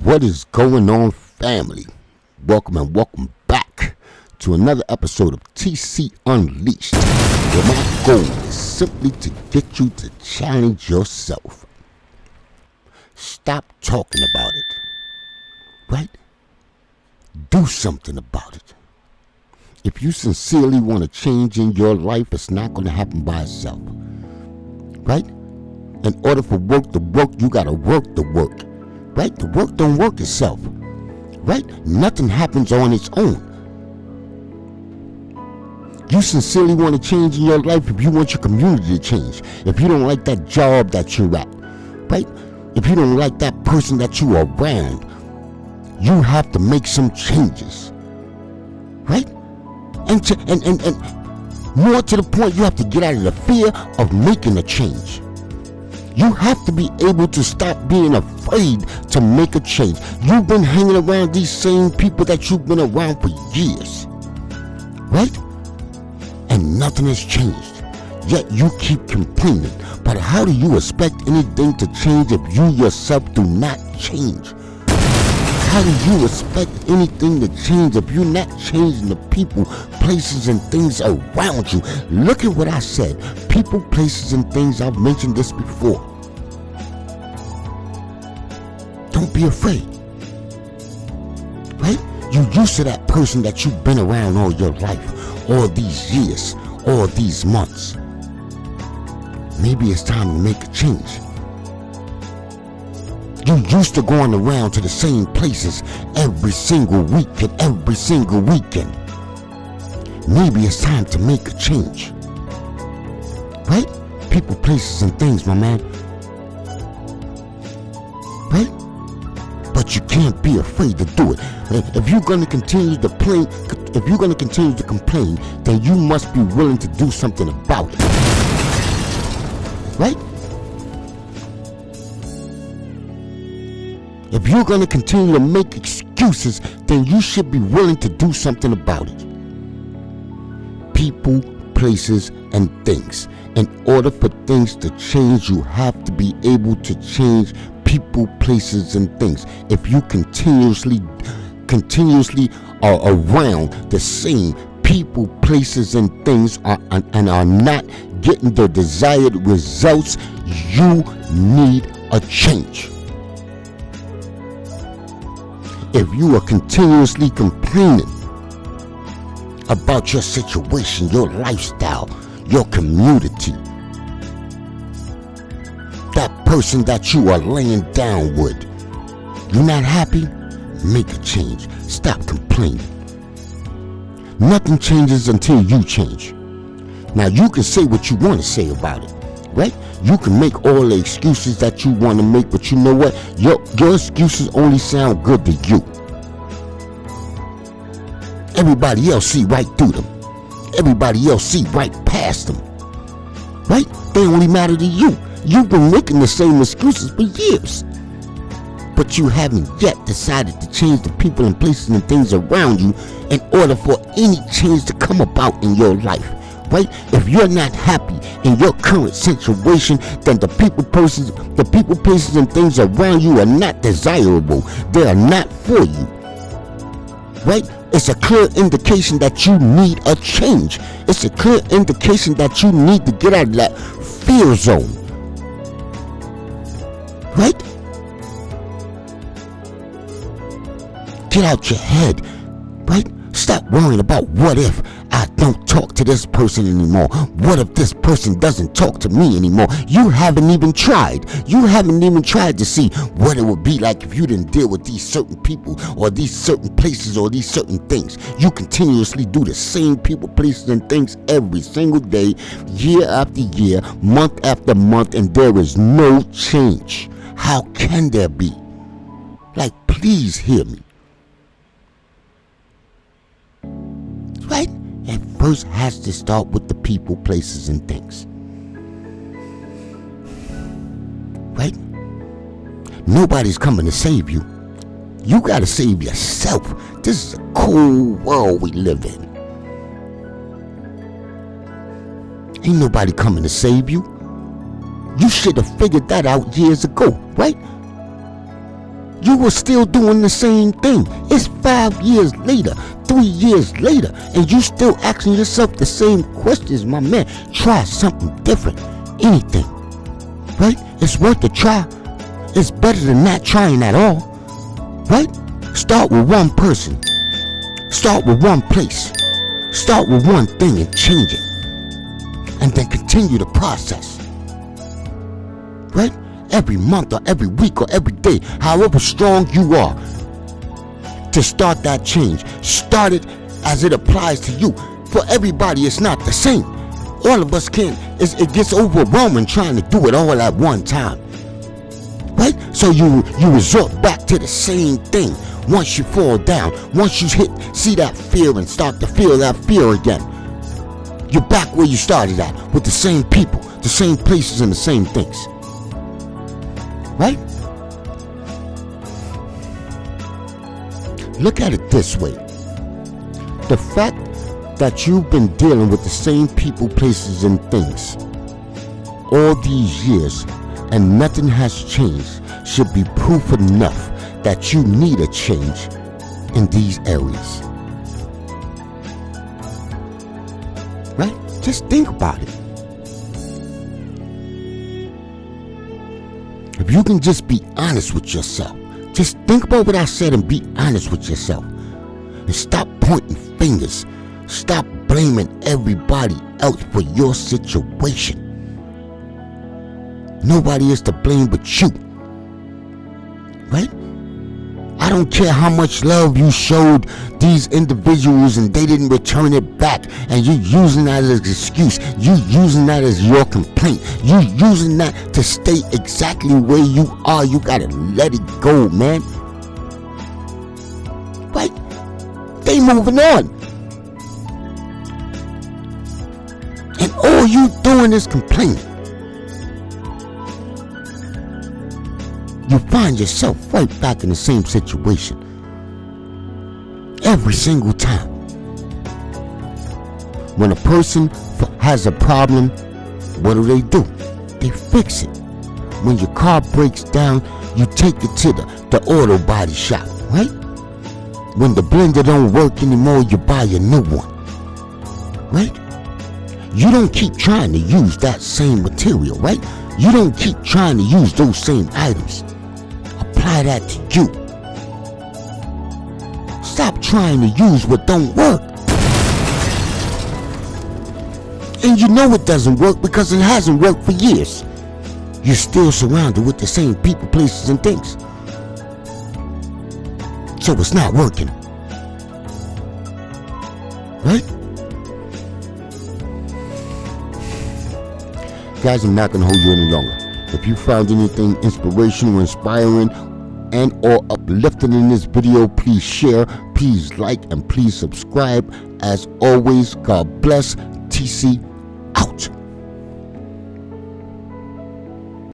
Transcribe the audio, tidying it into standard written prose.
What is going on, family? Welcome and welcome back to another episode of TC Unleashed, where my goal is simply to get you to challenge yourself. Stop talking about it, right? Do something about it. If you sincerely want to change in your life, it's not going to happen by itself, right? In order for work to work, you got to work the work. Right? The work don't work itself. Right? Nothing happens on its own. You sincerely want to change in your life if you want your community to change. If you don't like that job that you're at. Right? If you don't like that person that you are around. You have to make some changes. Right? And more to the point, you have to get out of the fear of making a change. You have to be able to stop being afraid to make a change. You've been hanging around these same people that you've been around for years. Right? And nothing has changed. Yet you keep complaining. But how do you expect anything to change if you yourself do not change? How do you expect anything to change if you're not changing the people, places, and things around you? Look at what I said. People, places, and things. I've mentioned this before. Don't be afraid. Right? You're used to that person that you've been around all your life, all these years, all these months. Maybe it's time to make a change. You used to going around to the same places every single week and every single weekend. Maybe it's time to make a change. Right? People, places, and things, my man. Right? But you can't be afraid to do it. If you're going to continue to complain, then you must be willing to do something about it. Right? If you're going to continue to make excuses, then you should be willing to do something about it. People, places, and things. In order for things to change, you have to be able to change people, places, and things. If you continuously are around the same people, places, and things and are not getting the desired results, you need a change. If you are continuously complaining about your situation, your lifestyle, your community, that person that you are laying down with, you're not happy? Make a change. Stop complaining. Nothing changes until you change. Now, you can say what you want to say about it, right? You can make all the excuses that you want to make, but you know what? Your excuses only sound good to you. Everybody else see right through them. Everybody else see right past them. Right? They only matter to you. You've been making the same excuses for years. But you haven't yet decided to change the people and places and things around you in order for any change to come about in your life. Right? If you're not happy in your current situation, then the people, places, and things around you are not desirable. They are not for you. Right? It's a clear indication that you need a change. It's a clear indication that you need to get out of that fear zone. Right? Get out your head. Right? Stop worrying about what if I don't talk to this person anymore. What if this person doesn't talk to me anymore? You haven't even tried. You haven't even tried to see what it would be like if you didn't deal with these certain people or these certain places or these certain things. You continuously do the same people, places, and things every single day, year after year, month after month, and there is no change. How can there be? Like, please hear me. Right? It first has to start with the people, places, and things. Right? Nobody's coming to save you. You gotta save yourself. This is a cool world we live in. Ain't nobody coming to save you. You should have figured that out years ago, right? you were still doing the same thing. It's 5 years later, 3 years later, and you still asking yourself the same questions, my man. Try something different. Anything. Right? It's worth a try. It's better than not trying at all. Right? Start with one person. Start with one place. Start with one thing and change it. And then continue the process. Right? Every month or every week or every day, however strong you are, to start that change. Start it as it applies to you. For everybody, it's not the same. All of us can't. It gets overwhelming trying to do it all at one time. Right? So you resort back to the same thing. Once you fall down, once you see that fear and start to feel that fear again, you're back where you started at, with the same people, the same places, and the same things. Right? Look at it this way. The fact that you've been dealing with the same people, places, and things all these years and nothing has changed should be proof enough that you need a change in these areas. Right? Just think about it. If you can just be honest with yourself, just think about what I said and be honest with yourself. And stop pointing fingers. Stop blaming everybody else for your situation. Nobody is to blame but you. Right? I don't care how much love you showed these individuals and they didn't return it back, and you using that as an excuse. You using that as your complaint. You using that to stay exactly where you are. You gotta let it go, man. Right? They moving on. And all you doing is complaining. You find yourself right back in the same situation. Every single time. When a person has a problem, what do? They fix it. When your car breaks down, you take it to the auto body shop, right? When the blender don't work anymore, you buy a new one, right? You don't keep trying to use that same material, right? You don't keep trying to use those same items. Apply that to you. Stop trying to use what don't work. And you know it doesn't work because it hasn't worked for years. You're still surrounded with the same people, places, and things. So it's not working. Right? Guys, I'm not going to hold you any longer. If you found anything inspirational, inspiring, and or uplifting in this video, please share, please like, and please subscribe. As always, God bless. TC